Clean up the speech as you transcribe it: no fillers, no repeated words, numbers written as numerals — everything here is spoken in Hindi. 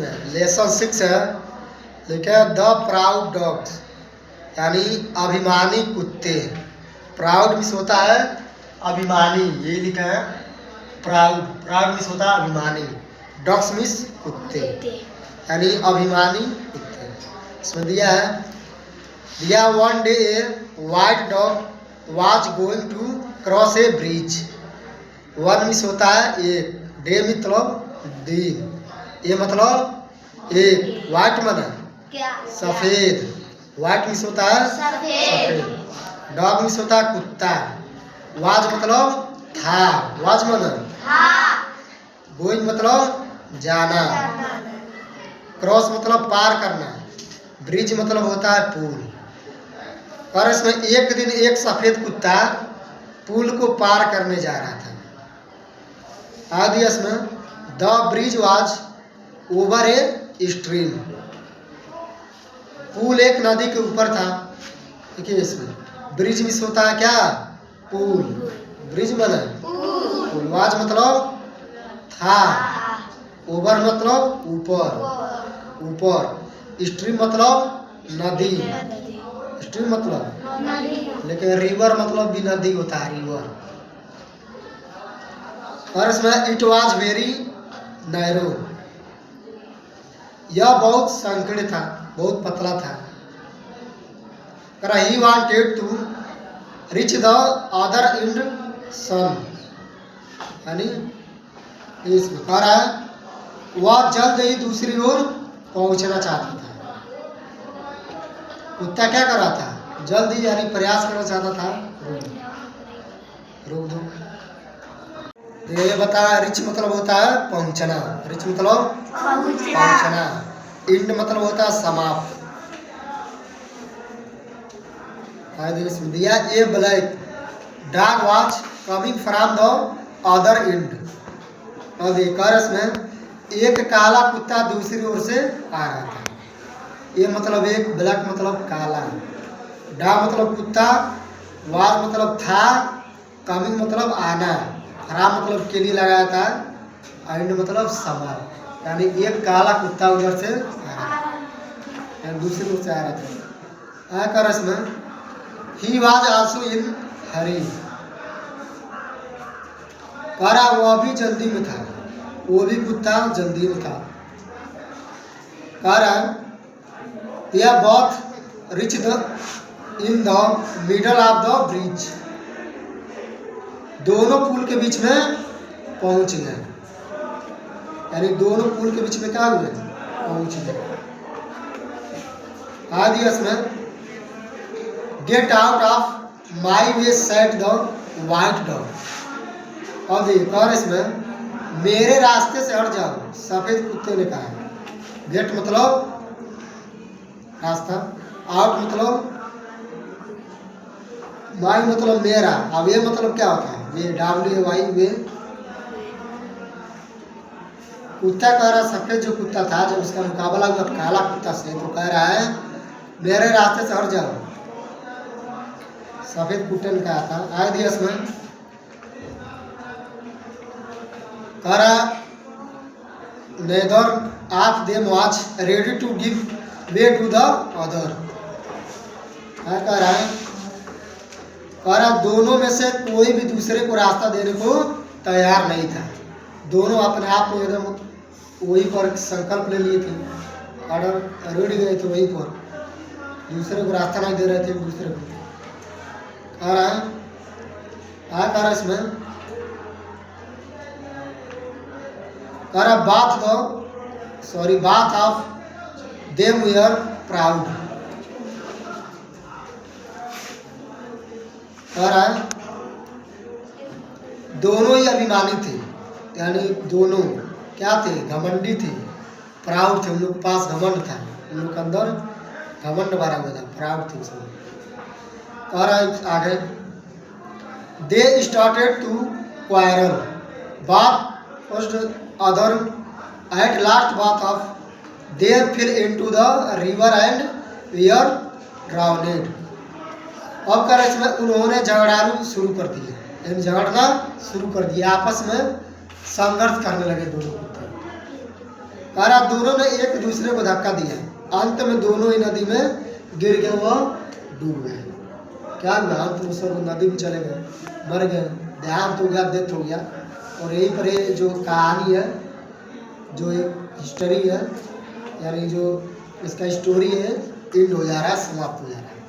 इसमें लेसन 6 है, लिखा है द प्राउड डॉग्स, यानी अभिमानी कुत्ते। प्राउड मीन्स होता है अभिमानी, ये लिखा है प्राउड। प्राउड मीन्स होता है अभिमानी, डॉग्स मीन्स कुत्ते, यानी अभिमानी कुत्ते। इसमें दिया one day a white dog was going to cross a bridge. One means होता है एक, डे मतलब दिन, ये मतलब एक, वाइट मन सफेद, वाइट मीन्स होता है सफेद, डॉग मीन्स होता है कुत्ता, वाज मतलब था, वाज मन गोइंग मतलब जाना, क्रॉस मतलब पार करना, ब्रिज मतलब होता है पुल। और इसमें एक दिन एक सफेद कुत्ता पुल को पार करने जा रहा था। आदि इसमें the bridge was over a stream, पुल एक नदी के ऊपर था। देखिए इसमें ब्रिज मिस होता है क्या, पुल, ब्रिज बना पुल, वाज मतलब था, ओवर मतलब ऊपर, ऊपर, स्ट्रीम मतलब नदी, स्ट्रीम मतलब, लेकिन रिवर मतलब भी नदी होता है, रिवर। और इसमें इट वाज वेरी नैरो, यह बहुत संकीर्ण था, बहुत पतला था। He wanted to reach the other end soon, यानी इसमें कह रहा है वह जल्द ही दूसरी ओर पहुंचना चाहता था। कुत्ता क्या कर रहा था, जल्द ही यानी प्रयास करना चाहता था, रोक दो। तो ये बता, रिच मतलब होता है पहुंचना, रिच मतलब पहुंचना, इंड मतलब होता है समाप्त। दिया a black dog was coming from the other end, और देखकर इसमें एक काला कुत्ता दूसरी ओर से आ रहा था। ये मतलब एक, ब्लैक मतलब काला, डॉग मतलब कुत्ता, वाज मतलब था, कमिंग मतलब आना, फ्रॉम मतलब के लिए लगाया था, एंड मतलब समय, यानी एक काला कुत्ता उधर से आ रहा था, दूसरी ओर से आ रहा था। आकर इसमें ही वाज आल्सो इन हरी, करा वह भी जल्दी में था, वो भी कुत्ता जल्दी में था। करा यह बहुत rich the in the middle of the bridge, दोनों पुल के बीच में पहुंच गए, यानी दोनों पुल के बीच में क्या हुए, पहुंच गए। आदि इसमें get out of my way set the white dog, और देखकर इसमें मेरे रास्ते से हट जाओ, सफेद कुत्ते ने कहा। गेट मतलब रास्ता, आउट मतलब, माई मतलब मेरा, अब ये मतलब क्या होता है, वे, WAY वे। कुत्ता कह रहा, सफेद जो कुत्ता था जब उसका मुकाबला हुआ काला कुत्ता से, तो कह रहा है मेरे रास्ते से हट जाओ, सफेद कुत्ते ने कहा था। आगे दिया इसमें कह रहा neither of them was ready to give way to the other, कह रहा दोनों में से कोई भी दूसरे को रास्ता देने को तैयार नहीं था। दोनों अपने आप में एकदम वही पर संकल्प ले लिए थे, ऑर्डर रेडी गए थे वही पर, दूसरे को रास्ता नहीं दे रहे थे दूसरे को। आ रहा है इसमें कह रहा both of them we are proud, कह रहा है दोनों ही अभिमानी थे, यानी दोनों क्या थे, घमंडी थे, प्राउड थे, उन लोग के पास घमंड था, उन लोग के अंदर घमंड भरा हुआ था, प्राउड थे सब। कह रहा है आगे they started to quarrel both first other at last both of their fell into the river and were drowned. अब कर इसमें उन्होंने झगड़ालू शुरू कर दिया, यानी झगड़ना शुरू कर दिया, आपस में संघर्ष करने लगे दोनों कुत्ते। कह रहा दोनों ने एक दूसरे को धक्का दिया, अंत में दोनों ही नदी में गिर गए, वो डूब गए। क्या हुआ? अंत में सब नदी में चले गए, मर गए, देहांत हो गया, डेथ हो गया। और यहीं पर ये जो कहानी है, जो एक हिस्ट्री है, यानी जो इसका स्टोरी है, एंड हो जा रहा है, समाप्त हो जा रहा है।